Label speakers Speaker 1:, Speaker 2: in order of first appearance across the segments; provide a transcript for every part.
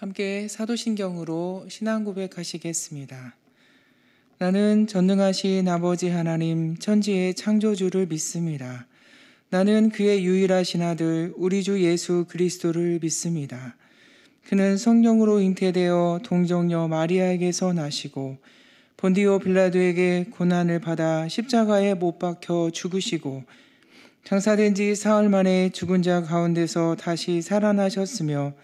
Speaker 1: 함께 사도신경으로 신앙 고백하시겠습니다. 나는 전능하신 아버지 하나님 천지의 창조주를 믿습니다. 나는 그의 유일하신 아들 우리 주 예수 그리스도를 믿습니다. 그는 성령으로 잉태되어 동정녀 마리아에게서 나시고 본디오 빌라도에게 고난을 받아 십자가에 못 박혀 죽으시고 장사된 지 사흘 만에 죽은 자 가운데서 다시 살아나셨으며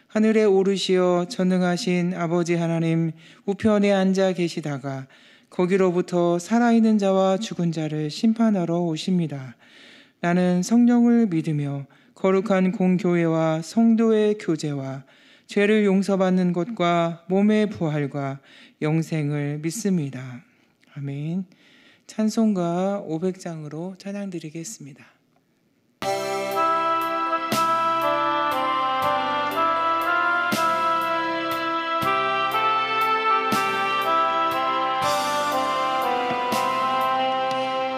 Speaker 1: 하늘에 오르시어 전능하신 아버지 하나님 우편에 앉아 계시다가 거기로부터 살아있는 자와 죽은 자를 심판하러 오십니다. 나는 성령을 믿으며 거룩한 공교회와 성도의 교제와 죄를 용서받는 것과 몸의 부활과 영생을 믿습니다. 아멘. 찬송가 500장으로 찬양드리겠습니다.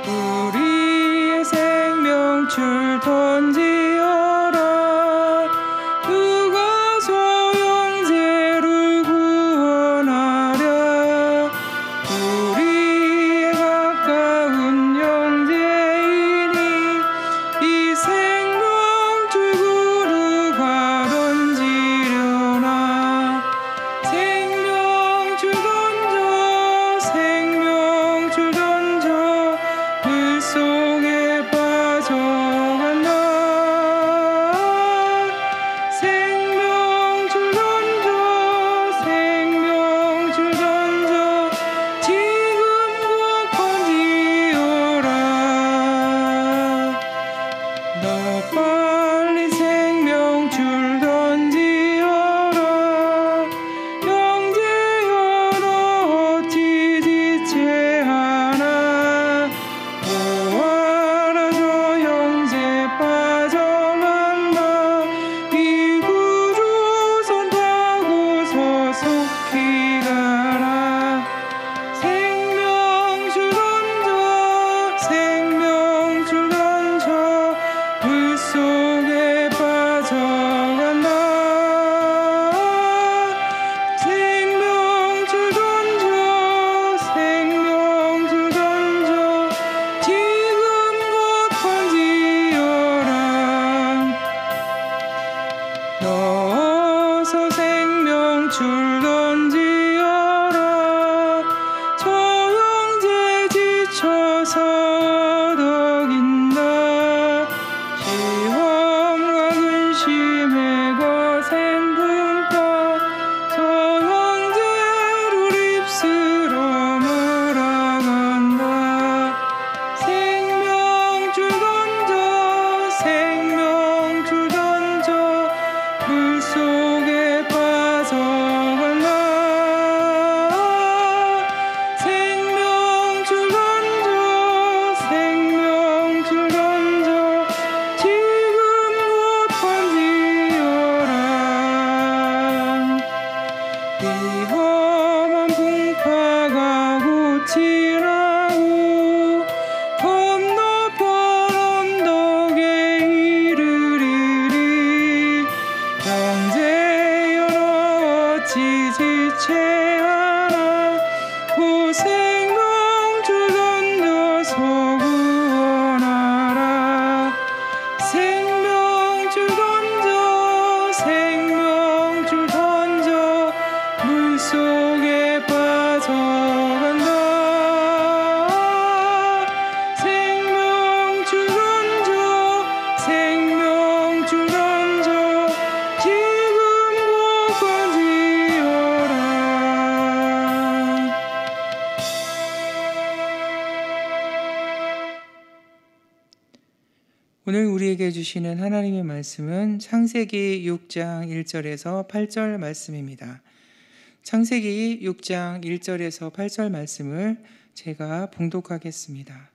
Speaker 1: 우리의 생명줄 던지어라. 누가 소영제를 구원하랴. 우리의 가까운 형제이니 이 생명줄 구르가 던지려나. 생명줄 던져 생명줄 던져 물속에 빠져간다. 생명줄 던져 생명줄 던져 지금 곧 건지어라. 너 빨리 생명줄 던지어라. 형제여 너 어찌 지체하나. 보아라 저 형제 빠져간다. 이 구주 손 타고서 속히 가라. 생명줄 던져 생명줄 던져 물속에 빠져간다. 생명줄 던져 생명줄 던져 지금 곧 건지어라. 너 어서 생명줄 던지어라. 저 형제 지쳐서 어덕인다. 시험과 근심의 거센 분파 저 형제를 입술어 몰아간다. 생명줄 던져 생명줄 던져 물속에 빠져간다. 생명줄 던져 생명줄 던져 지금 곧 건지어라. 이 험한 풍파가 곧 지나고 건너편 언덕에 이르리리. 형제여 너 어찌 지체하나. 고 생명줄 던져서 구원하라. 생명줄 던져 생명줄 던져 물속에 빠져간다. 생명줄 던져 생명줄 던져 지금 곧 건지어라. 오늘 우리에게 주시는 하나님의 말씀은 창세기 6장 1절에서 8절 말씀입니다. 창세기 6장 1절에서 8절 말씀을 제가 봉독하겠습니다.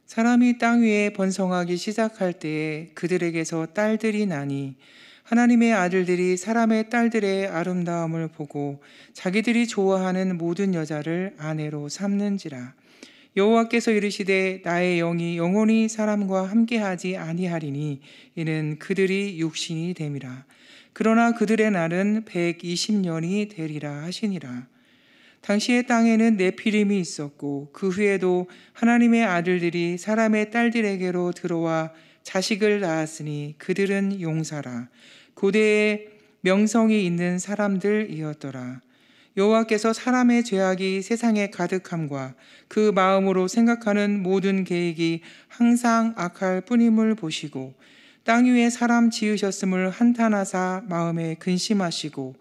Speaker 1: 사람이 땅 위에 번성하기 시작할 때에 그들에게서 딸들이 나니 하나님의 아들들이 사람의 딸들의 아름다움을 보고 자기들이 좋아하는 모든 여자를 아내로 삼는지라. 여호와께서 이르시되 나의 영이 영원히 사람과 함께하지 아니하리니 이는 그들이 육신이 됨이라. 그러나 그들의 날은 120년이 되리라 하시니라. 당시의 땅에는 네피림이 있었고 그 후에도 하나님의 아들들이 사람의 딸들에게로 들어와 자식을 낳았으니 그들은 용사라. 고대에 명성이 있는 사람들이었더라. 여호와께서 사람의 죄악이 세상에 가득함과 그 마음으로 생각하는 모든 계획이 항상 악할 뿐임을 보시고 땅 위에 사람 지으셨음을 한탄하사 마음에 근심하시고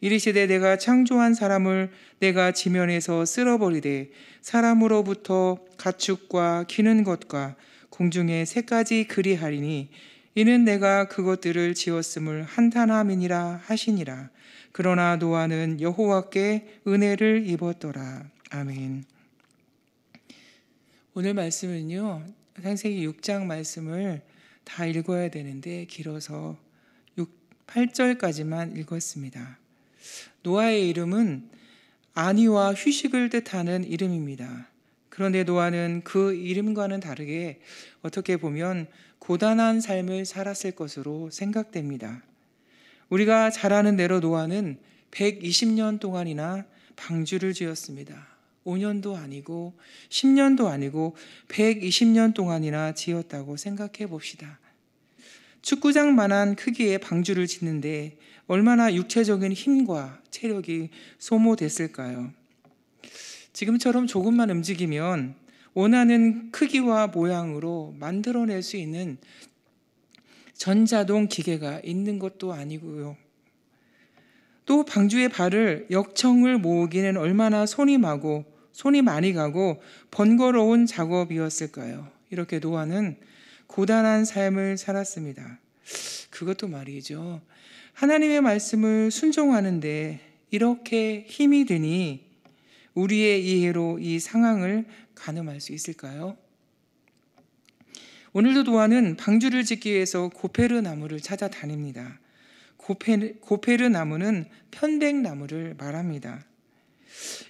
Speaker 1: 이르시되 내가 창조한 사람을 내가 지면에서 쓸어버리되 사람으로부터 가축과 기는 것과 공중의 새까지 그리하리니 이는 내가 그것들을 지었음을 한탄함이니라 하시니라. 그러나 노아는 여호와께 은혜를 입었더라. 아멘. 오늘 말씀은요, 창세기 6장 말씀을 다 읽어야 되는데 길어서 8절까지만 읽었습니다. 노아의 이름은 안위와 휴식을 뜻하는 이름입니다. 그런데 노아는 그 이름과는 다르게 어떻게 보면 고단한 삶을 살았을 것으로 생각됩니다. 우리가 잘 아는 대로 노아는 120년 동안이나 방주를 지었습니다. 5년도 아니고 10년도 아니고 120년 동안이나 지었다고 생각해 봅시다. 축구장만한 크기의 방주를 짓는데 얼마나 육체적인 힘과 체력이 소모됐을까요? 지금처럼 조금만 움직이면 원하는 크기와 모양으로 만들어낼 수 있는 전자동 기계가 있는 것도 아니고요. 또 방주의 발을 역청을 모으기는 얼마나 손이 많이 가고 번거로운 작업이었을까요? 이렇게 노아는 고단한 삶을 살았습니다. 그것도 말이죠. 하나님의 말씀을 순종하는데 이렇게 힘이 드니 우리의 이해로 이 상황을 가늠할 수 있을까요? 오늘도 노아는 방주를 짓기 위해서 고페르 나무를 찾아다닙니다. 고페르 나무는 편백나무를 말합니다.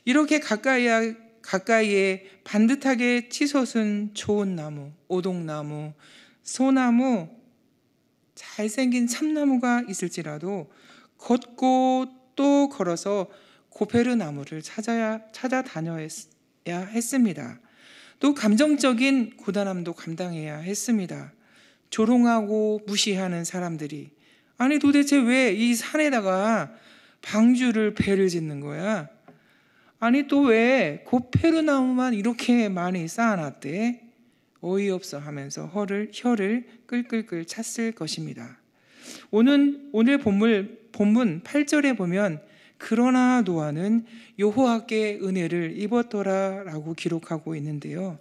Speaker 1: 이렇게 가까이에 반듯하게 치솟은 좋은 나무, 오동나무, 소나무, 잘생긴 참나무가 있을지라도 걷고 또 걸어서 고페르 나무를 찾아다녀야 했습니다. 또 감정적인 고단함도 감당해야 했습니다. 조롱하고 무시하는 사람들이 아니 도대체 왜 이 산에다가 방주를 배를 짓는 거야? 아니 또 왜 고페르 나무만 이렇게 많이 쌓아놨대? 어이없어 하면서 혀를 끌끌끌 찼을 것입니다. 오늘 본문 8절에 보면 그러나 노아는 여호와께 은혜를 입었더라라고 기록하고 있는데요.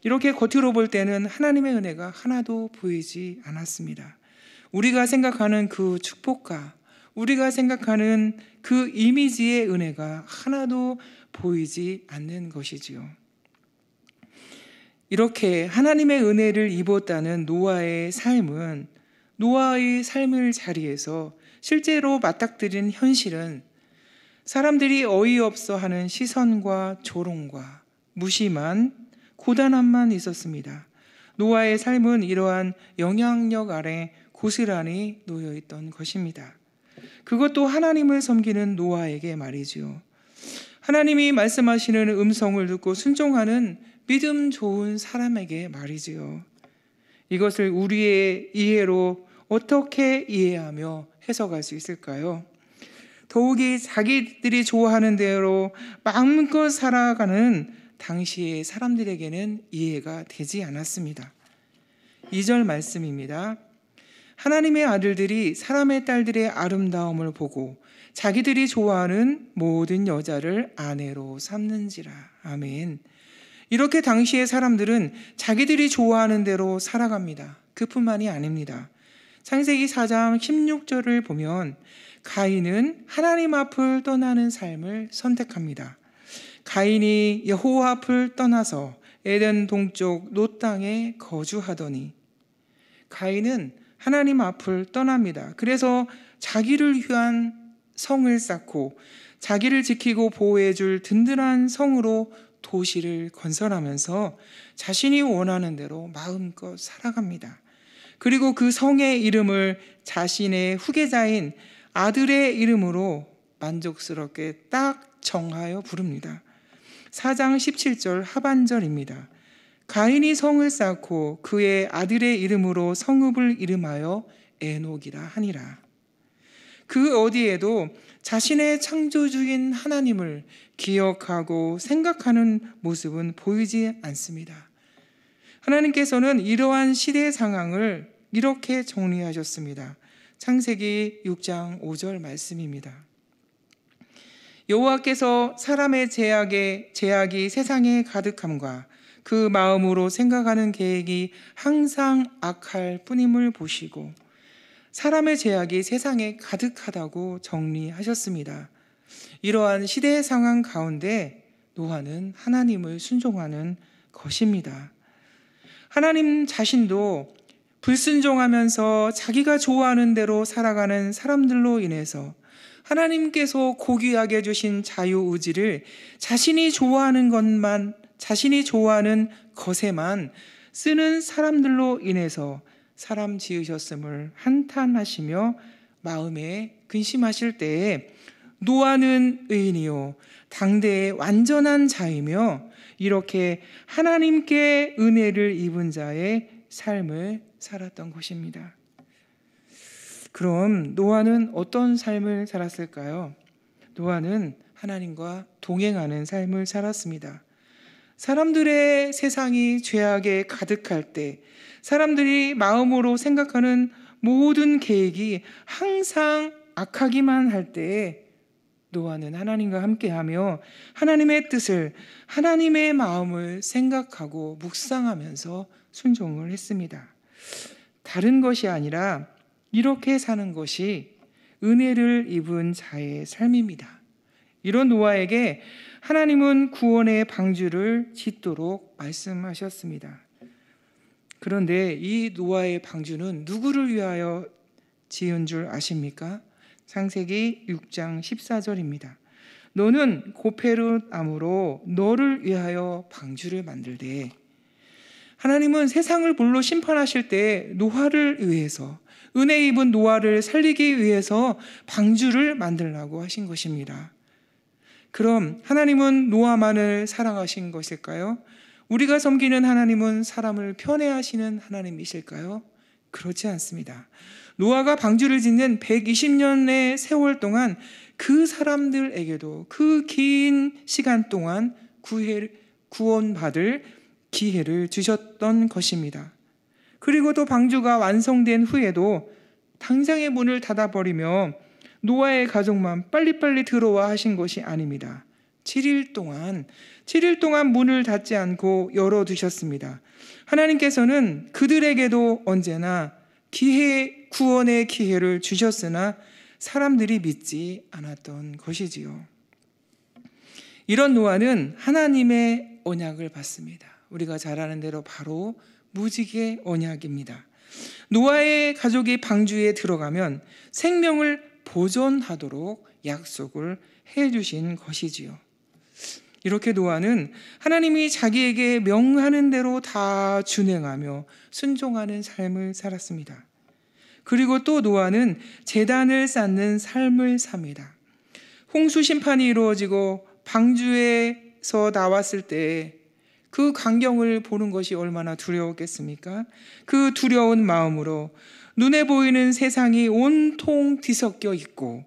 Speaker 1: 이렇게 겉으로 볼 때는 하나님의 은혜가 하나도 보이지 않았습니다. 우리가 생각하는 그 축복과 우리가 생각하는 그 이미지의 은혜가 하나도 보이지 않는 것이지요. 이렇게 하나님의 은혜를 입었다는 노아의 삶은 노아의 삶을 자리에서 실제로 맞닥뜨린 현실은 사람들이 어이없어 하는 시선과 조롱과 무심한 고단함만 있었습니다. 노아의 삶은 이러한 영향력 아래 고스란히 놓여 있던 것입니다. 그것도 하나님을 섬기는 노아에게 말이죠. 하나님이 말씀하시는 음성을 듣고 순종하는 믿음 좋은 사람에게 말이지요. 이것을 우리의 이해로 어떻게 이해하며 해석할 수 있을까요? 더욱이 자기들이 좋아하는 대로 마음껏 살아가는 당시의 사람들에게는 이해가 되지 않았습니다. 2절 말씀입니다. 하나님의 아들들이 사람의 딸들의 아름다움을 보고 자기들이 좋아하는 모든 여자를 아내로 삼는지라. 아멘. 이렇게 당시의 사람들은 자기들이 좋아하는 대로 살아갑니다. 그뿐만이 아닙니다. 창세기 4장 16절을 보면 가인은 하나님 앞을 떠나는 삶을 선택합니다. 가인이 여호와 앞을 떠나서 에덴 동쪽 롯 땅에 거주하더니 가인은 하나님 앞을 떠납니다. 그래서 자기를 위한 성을 쌓고 자기를 지키고 보호해줄 든든한 성으로 도시를 건설하면서 자신이 원하는 대로 마음껏 살아갑니다. 그리고 그 성의 이름을 자신의 후계자인 아들의 이름으로 만족스럽게 딱 정하여 부릅니다. 4장 17절 하반절입니다. 가인이 성을 쌓고 그의 아들의 이름으로 성읍을 이름하여 에녹이라 하니라. 그 어디에도 자신의 창조주인 하나님을 기억하고 생각하는 모습은 보이지 않습니다. 하나님께서는 이러한 시대 상황을 이렇게 정리하셨습니다. 창세기 6장 5절 말씀입니다. 여호와께서 사람의 제약이 세상에 가득함과 그 마음으로 생각하는 계획이 항상 악할 뿐임을 보시고 사람의 제약이 세상에 가득하다고 정리하셨습니다. 이러한 시대의 상황 가운데 노아는 하나님을 순종하는 것입니다. 하나님 자신도 불순종하면서 자기가 좋아하는 대로 살아가는 사람들로 인해서 하나님께서 고귀하게 주신 자유의지를 자신이 좋아하는 것에만 쓰는 사람들로 인해서 사람 지으셨음을 한탄하시며 마음에 근심하실 때에 노아는 의인이요 당대의 완전한 자이며 이렇게 하나님께 은혜를 입은 자의 삶을 살았던 것입니다. 그럼 노아는 어떤 삶을 살았을까요? 노아는 하나님과 동행하는 삶을 살았습니다. 사람들의 세상이 죄악에 가득할 때 사람들이 마음으로 생각하는 모든 계획이 항상 악하기만 할 때에 노아는 하나님과 함께하며 하나님의 뜻을, 하나님의 마음을 생각하고 묵상하면서 순종을 했습니다. 다른 것이 아니라 이렇게 사는 것이 은혜를 입은 자의 삶입니다. 이런 노아에게 하나님은 구원의 방주를 짓도록 말씀하셨습니다. 그런데 이 노아의 방주는 누구를 위하여 지은 줄 아십니까? 창세기 6장 14절입니다. 너는 고페르 나무로 너를 위하여 방주를 만들되, 하나님은 세상을 불로 심판하실 때 노아를 위해서, 은혜 입은 노아를 살리기 위해서 방주를 만들라고 하신 것입니다. 그럼 하나님은 노아만을 사랑하신 것일까요? 우리가 섬기는 하나님은 사람을 편애하시는 하나님이실까요? 그렇지 않습니다. 노아가 방주를 짓는 120년의 세월 동안 그 사람들에게도 그 긴 시간 동안 구원받을 기회를 주셨던 것입니다. 그리고 또 방주가 완성된 후에도 당장의 문을 닫아버리며 노아의 가족만 빨리빨리 들어와 하신 것이 아닙니다. 7일 동안 문을 닫지 않고 열어두셨습니다. 하나님께서는 그들에게도 언제나 구원의 기회를 주셨으나 사람들이 믿지 않았던 것이지요. 이런 노아는 하나님의 언약을 받습니다. 우리가 잘 아는 대로 바로 무지개 언약입니다. 노아의 가족이 방주에 들어가면 생명을 보존하도록 약속을 해주신 것이지요. 이렇게 노아는 하나님이 자기에게 명하는 대로 다 준행하며 순종하는 삶을 살았습니다. 그리고 또 노아는 제단을 쌓는 삶을 삽니다. 홍수 심판이 이루어지고 방주에서 나왔을 때 그 광경을 보는 것이 얼마나 두려웠겠습니까? 그 두려운 마음으로 눈에 보이는 세상이 온통 뒤섞여 있고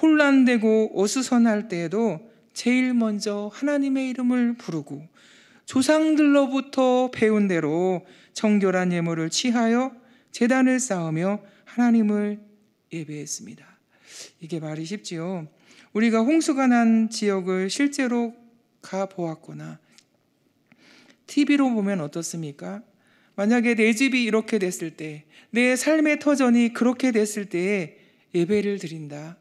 Speaker 1: 혼란되고 어수선할 때에도 제일 먼저 하나님의 이름을 부르고 조상들로부터 배운 대로 정결한 예물을 취하여 제단을 쌓으며 하나님을 예배했습니다. 이게 말이 쉽지요. 우리가 홍수가 난 지역을 실제로 가보았거나 TV로 보면 어떻습니까? 만약에 내 집이 이렇게 됐을 때, 내 삶의 터전이 그렇게 됐을 때에 예배를 드린다.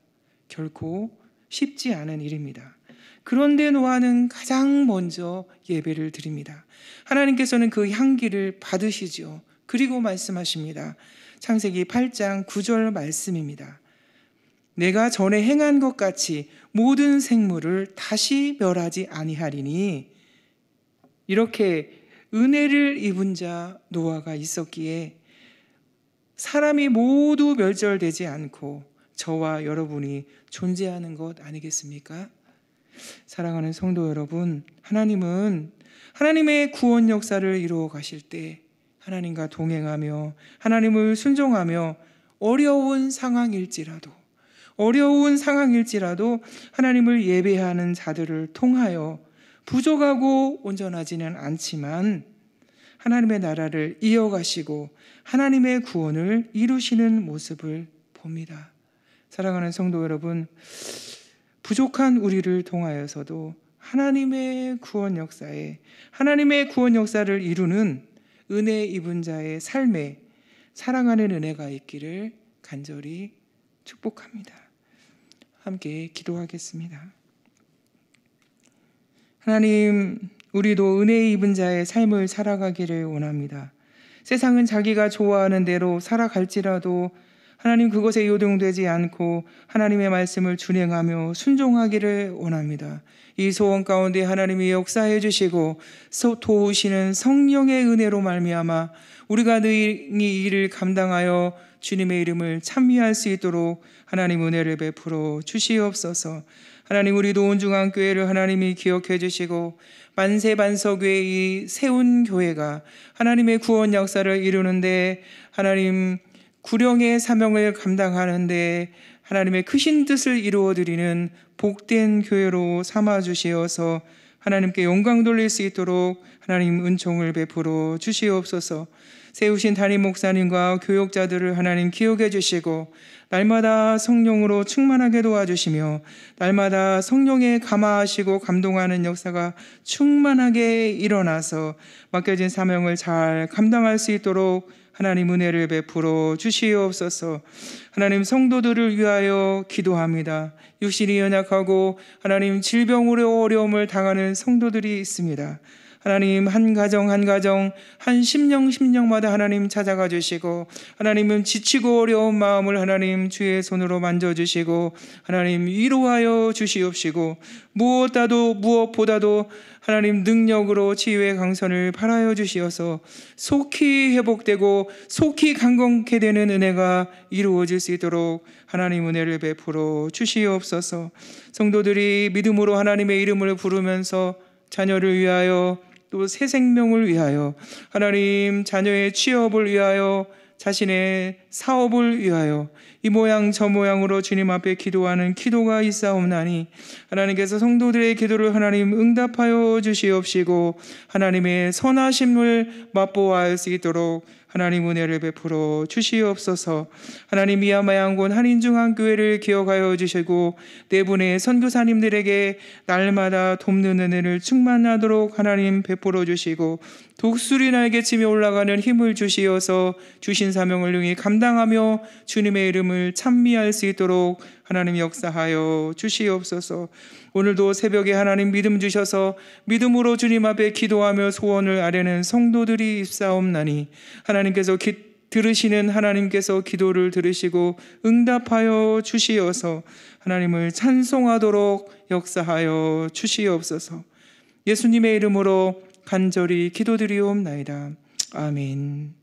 Speaker 1: 결코 쉽지 않은 일입니다. 그런데 노아는 가장 먼저 예배를 드립니다. 하나님께서는 그 향기를 받으시죠. 그리고 말씀하십니다. 창세기 8장 9절 말씀입니다. 내가 전에 행한 것 같이 모든 생물을 다시 멸하지 아니하리니 이렇게 은혜를 입은 자 노아가 있었기에 사람이 모두 멸절되지 않고 저와 여러분이 존재하는 것 아니겠습니까? 사랑하는 성도 여러분, 하나님은 하나님의 구원 역사를 이루어 가실 때 하나님과 동행하며 하나님을 순종하며 어려운 상황일지라도 하나님을 예배하는 자들을 통하여 부족하고 온전하지는 않지만 하나님의 나라를 이어가시고 하나님의 구원을 이루시는 모습을 봅니다. 사랑하는 성도 여러분, 부족한 우리를 통하여서도 하나님의 구원 역사를 이루는 은혜 입은 자의 삶에 사랑하는 은혜가 있기를 간절히 축복합니다. 함께 기도하겠습니다. 하나님, 우리도 은혜 입은 자의 삶을 살아가기를 원합니다. 세상은 자기가 좋아하는 대로 살아갈지라도 하나님 그것에 요동되지 않고 하나님의 말씀을 준행하며 순종하기를 원합니다. 이 소원 가운데 하나님이 역사해 주시고 도우시는 성령의 은혜로 말미암아 우리가 능히 이 일을 감당하여 주님의 이름을 찬미할 수 있도록 하나님 은혜를 베풀어 주시옵소서. 하나님, 우리 노은중앙교회를 하나님이 기억해 주시고 만세반석교회 이 세운 교회가 하나님의 구원 역사를 이루는데 하나님 구령의 사명을 감당하는데 하나님의 크신 뜻을 이루어드리는 복된 교회로 삼아주시어서 하나님께 영광 돌릴 수 있도록 하나님 은총을 베풀어 주시옵소서. 세우신 담임 목사님과 교역자들을 하나님 기억해 주시고 날마다 성령으로 충만하게 도와주시며 날마다 성령에 감화하시고 감동하는 역사가 충만하게 일어나서 맡겨진 사명을 잘 감당할 수 있도록 하나님 은혜를 베풀어 주시옵소서. 하나님, 성도들을 위하여 기도합니다. 육신이 연약하고 하나님 질병으로 어려움을 당하는 성도들이 있습니다. 하나님, 한 가정 한 심령마다 하나님 찾아가 주시고 하나님은 지치고 어려운 마음을 하나님 주의 손으로 만져주시고 하나님 위로하여 주시옵시고 무엇보다도 하나님 능력으로 치유의 강선을 발하여 주시어서 속히 회복되고 속히 강건케 되는 은혜가 이루어질 수 있도록 하나님 은혜를 베풀어 주시옵소서. 성도들이 믿음으로 하나님의 이름을 부르면서 자녀를 위하여 또 새 생명을 위하여 하나님 자녀의 취업을 위하여 자신의 사업을 위하여 이 모양 저 모양으로 주님 앞에 기도하는 기도가 있사옵나니 하나님께서 성도들의 기도를 하나님 응답하여 주시옵시고 하나님의 선하심을 맛보아할 수 있도록 하나님 은혜를 베풀어 주시옵소서. 하나님, 미야마양군 한인중앙교회를 기억하여 주시고 네 분의 선교사님들에게 날마다 돕는 은혜를 충만하도록 하나님 베풀어 주시고 독수리 날개치며 올라가는 힘을 주시어서 주신 사명을 능히 감당하며 주님의 이름을 찬미할 수 있도록 하나님 역사하여 주시옵소서. 오늘도 새벽에 하나님 믿음 주셔서 믿음으로 주님 앞에 기도하며 소원을 아뢰는 성도들이 있사옵나니 하나님께서 들으시는 하나님께서 기도를 들으시고 응답하여 주시어서 하나님을 찬송하도록 역사하여 주시옵소서. 예수님의 이름으로 간절히 기도드리옵나이다. 아멘.